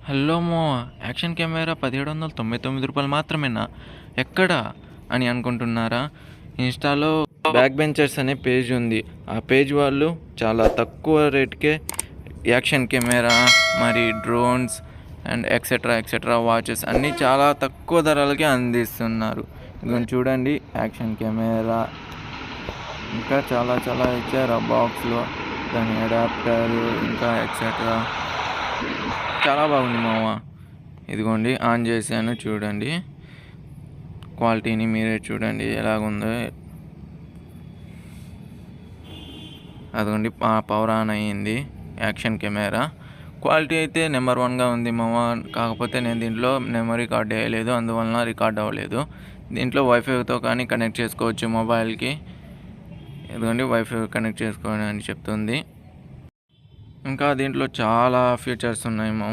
Hello మో action camera రూ. 1799 మాత్రమేనా? ఎక్కడ అని అనుకుంటున్నారా? ఇన్‌స్టాలో బ్యాక్ బెంచర్స్ అనే పేజ్ ఉంది. ఆ పేజ్ వాళ్ళు చాలా తక్కువ రేట్‌కే యాక్షన్ కెమెరా, మరి డ్రోన్స్ అండ్ ఎక్సెట్రా వాచెస్ అన్నీ చాలా తక్కువ ధరలకే అందిస్తున్నారు. ఇదిగోండి చూడండి యాక్షన్ కెమెరా. ఇంకా చాలా చాలా ఇచ్చారు ఆ బాక్స్‌లో. దాని అడాప్టర్ ఇంకా ఎక్సెట్రా. చాలా బాగుంది మామ. ఇదిగోండి ఆన్ చేశాను చూడండి. క్వాలిటీని మీరే చూడండి ఎలాగుందో. అదిగోండి పవర్ ఆన్ అయ్యింది యాక్షన్ కెమెరా. క్వాలిటీ అయితే నెంబర్ 1గా ఉంది మామ. కాకపోతే నేను దీంట్లో మెమరీ కార్డ్ వేయలేదు, అందువలన రికార్డ్ అవ్వలేదు. దీంట్లో వైఫైతో కానీ కనెక్ట్ చేసుకోవచ్చు మొబైల్కి. ఇదిగోండి వైఫై కనెక్ట్ చేసుకోండి అని చెప్తుంది. ఇంకా దీంట్లో చాలా ఫీచర్స్ ఉన్నాయి మామ.